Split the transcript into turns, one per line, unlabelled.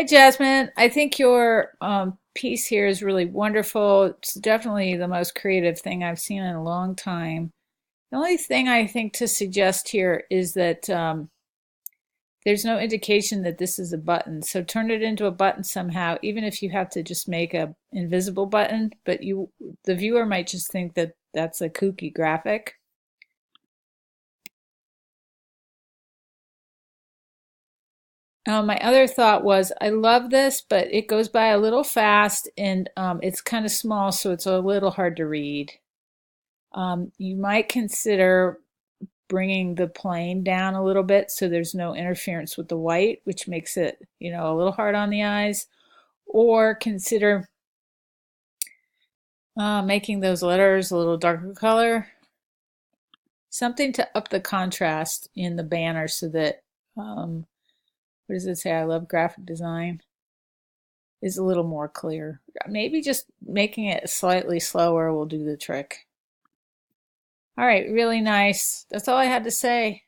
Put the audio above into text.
Hi, Jasmine. I think your piece here is really wonderful. It's definitely the most creative thing I've seen in a long time. The only thing I think to suggest here is that there's no indication that this is a button. So turn it into a button somehow, even if you have to just make a invisible button, but the viewer might just think that that's a kooky graphic. My other thought was I love this, but it goes by a little fast and it's kind of small, so it's a little hard to read. You might consider bringing the plane down a little bit so there's no interference with the white, which makes it, a little hard on the eyes. Or consider making those letters a little darker color. Something to up the contrast in the banner so that, what does it say? I love graphic design. Is a little more clear. Maybe just making it slightly slower will do the trick. All right, really nice. That's all I had to say.